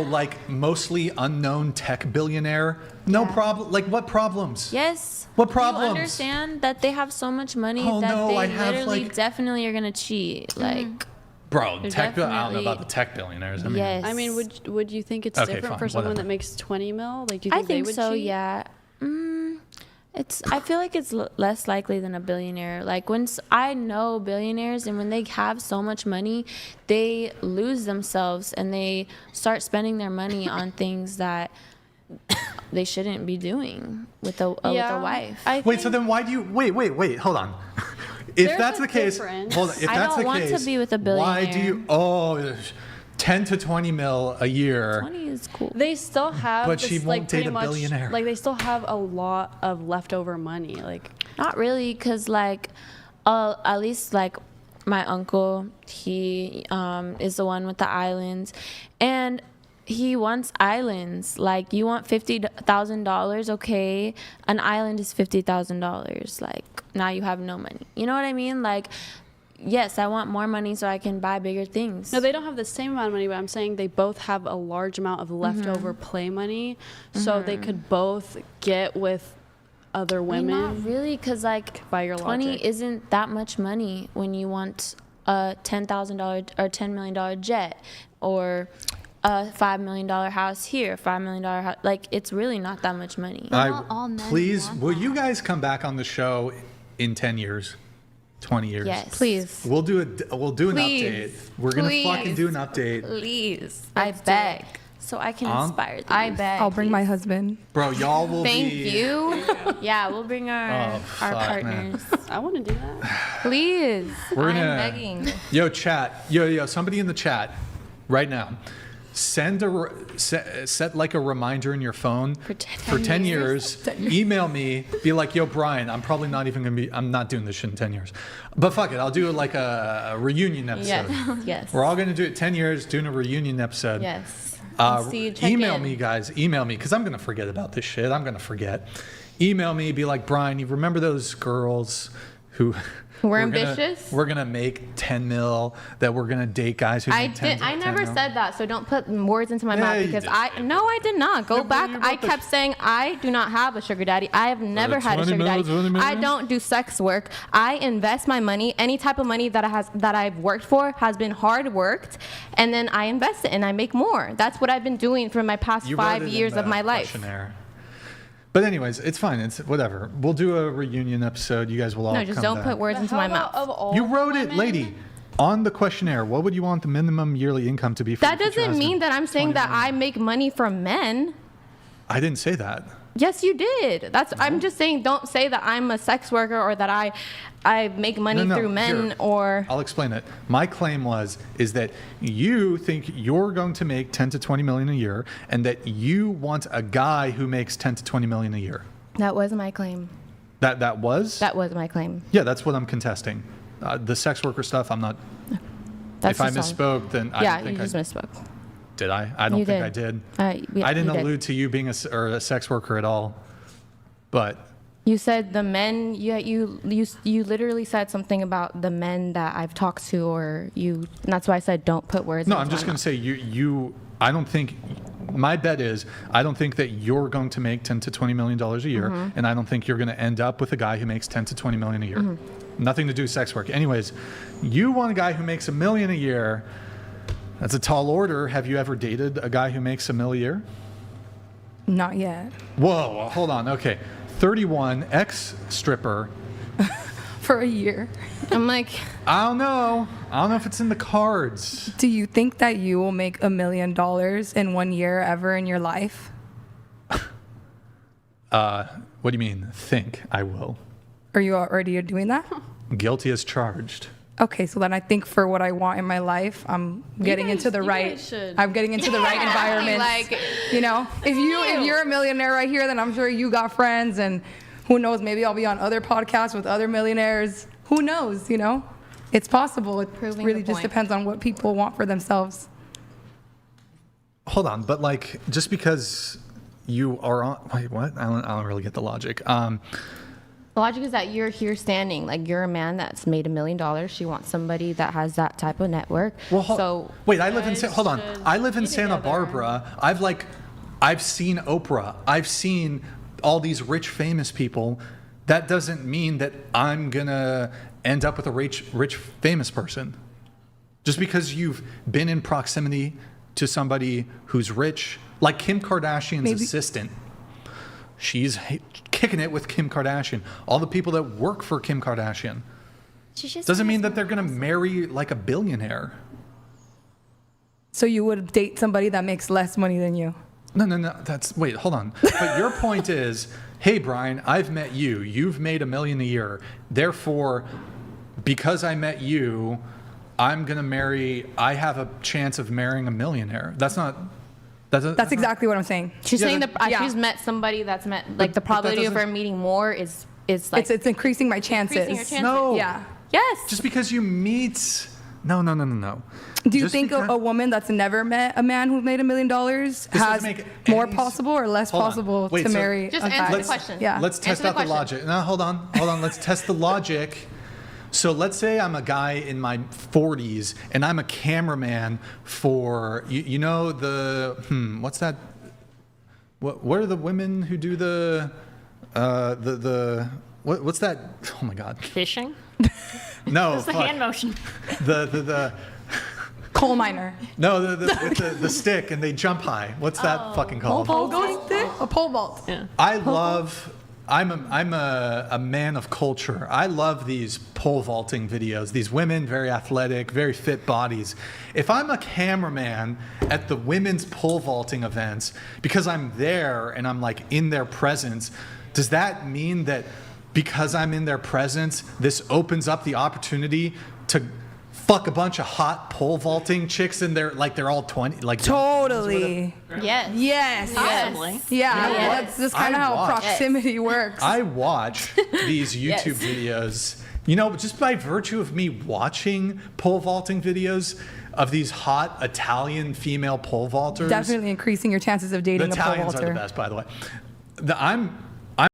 like mostly unknown tech billionaire. No problem. Like what problems? Yes. What problems? You understand that they have so much money that they literally definitely are gonna cheat. Like, bro, I don't know about the tech billionaires. I mean, yes. I mean, would you think it's different for someone that makes 20 mil? Like, do you think they would so? cheat? Yeah. I feel like it's less likely than a billionaire. Like I know billionaires, and when they have so much money, they lose themselves and they start spending their money on things that they shouldn't be doing with a wife. Wait, so then why do you wait? Hold on. If that's the case, hold on. If I that's don't the want case, to be with a billionaire. why do you? 10 to 20 mil a year. 20 is cool. They still have, but she won't date a billionaire. Like, they still have a lot of leftover money. Like, not really, because like, at least like my uncle, he is the one with the islands, and he wants islands. Like, you want $50,000, okay? An island is $50,000. Like, now you have no money. You know what I mean? Like, yes, I want more money so I can buy bigger things. No, they don't have the same amount of money, but I'm saying they both have a large amount of leftover play money, so they could both get with other women. Not really, because like by your 20 logic. isn't that much money when you want a $10,000 or $10 million jet, or a $5 million house here, $5 million house. Like, it's really not that much money. Not all men Please, want will that. you guys come back on the show in 10 years? 20 years. Yes. Please. We'll do an update. We're going to fucking do an update. Please. I beg. So I can inspire them. I beg. I'll bring my husband. Bro, y'all will Thank be... you. Yeah, we'll bring our partners. I want to do that. Please. We're I'm gonna- begging. Yo, chat. Yo, somebody in the chat right now. Set like a reminder in your phone for 10 years. Email me. Be like, yo, Brian, I'm probably not even going to be, I'm not doing this shit in 10 years. But fuck it. I'll do like a reunion episode. Yes. We're all going to do it 10 years, doing a reunion episode. Yes. See, email me, guys. Email me, because I'm going to forget about this shit. I'm going to forget. Email me. Be like, Brian, you remember those girls who... We're ambitious. We're gonna make 10 mil. That we're gonna date guys who. I make 10 did. I never mil. said that, so don't put words into my Yeah, mouth, you because did. I did not. Go Yeah, but back. you I wrote the- kept saying I do not have a sugar daddy. I have never had a 20 sugar mil, daddy. 20 I mil? don't do sex work. I invest my money. Any type of money that I've worked for has been hard worked, and then I invest it and I make more. That's what I've been doing for my past You wrote 5 it in years the of my life. questionnaire. But anyways, it's fine. It's whatever. We'll do a reunion episode. You guys will all No, just come don't back. put words into my mouth. Of all You wrote it, women? lady. On the questionnaire, what would you want the minimum yearly income to be for That your future doesn't mean husband? that I'm saying 20 that million. I make money from men. I didn't say that. Yes, you did. I'm just saying, don't say that I'm a sex worker or that I make money No, through men here. or. I'll explain it. My claim is that you think you're going to make 10 to 20 million a year, and that you want a guy who makes 10 to 20 million a year. That was my claim. That was? That was my claim. Yeah, that's what I'm contesting. The sex worker stuff, I'm not. That's if I just all. misspoke, then I Yeah, don't think you just I misspoke. did. I don't You think did. I did. Yeah, I didn't you did. allude to you being a sex worker at all. But You said the men. Yeah, you literally said something about the men that I've talked to, or you. And that's why I said don't put words. no, into I'm just my going to mouth. say you. I don't think. My bet is I don't think that you're going to make 10 to 20 million dollars a year, Mm-hmm. and I don't think you're going to end up with a guy who makes 10 to 20 million a year. Mm-hmm. Nothing to do with sex work. Anyways, you want a guy who makes $1 million a year. That's a tall order. Have you ever dated a guy who makes $1 million a year? Not yet. Whoa, hold on. Okay. 31, ex-stripper. For a year. I'm like, I don't know. I don't know if it's in the cards. Do you think that you will make $1 million in 1 year ever in your life? What do you mean, think I will? Are you already doing that? Guilty as charged. Okay, so then I think for what I want in my life, I'm getting into the you right. guys should. I'm getting into the right environment. like, You know, if you're a millionaire right here, then I'm sure you got friends, and who knows? Maybe I'll be on other podcasts with other millionaires. Who knows? You know, it's possible. It Proving really the just point. depends on what people want for themselves. Hold on, but like, just because you are on, wait, what? I don't really get the logic. The logic is that you're here standing, like you're a man that's made $1 million. She wants somebody that has that type of network. Well, so wait, I live in I live in Santa Barbara. I've seen Oprah. I've seen all these rich, famous people. That doesn't mean that I'm gonna end up with a rich, famous person. Just because you've been in proximity to somebody who's rich, like Kim Kardashian's assistant. She's kicking it with Kim Kardashian. All the people that work for Kim Kardashian. Doesn't mean that they're going to marry like a billionaire. So you would date somebody that makes less money than you? No. Wait, hold on. But your point is, hey, Brian, I've met you. You've made $1 million a year. Therefore, because I met you, I have a chance of marrying a millionaire. That's exactly what I'm saying. She's saying she's met somebody that's met, like the probability of her meeting more is like... It's increasing my chances. Increasing your chances. No. Yeah. Yes. Just because you meet... No. Do you think a woman that's never met a man who's made $1 million has more possible or less possible to marry? Just a guy? answer the question. Yeah. Let's test out the logic. No, hold on. Let's test the logic. So let's say I'm a guy in my 40s and I'm a cameraman for you know what's that? What are the women who do what's that? Oh my God. Fishing? No. It's the hand motion. The coal miner. No, with the stick and they jump high. What's that fucking called? Pogo stick? A pole vault. Yeah. I'm a man of culture. I love these pole vaulting videos. These women, very athletic, very fit bodies. If I'm a cameraman at the women's pole vaulting events, because I'm there and I'm like in their presence, does that mean that because I'm in their presence, this opens up the opportunity to fuck a bunch of hot pole vaulting chicks and they're all 20? Like Totally. Yes. Possibly. Yeah. That's just kind of how proximity works. I watch these YouTube videos, just by virtue of me watching pole vaulting videos of these hot Italian female pole vaulters. Definitely increasing your chances of dating a pole vaulter. The Italians are the best, by the way.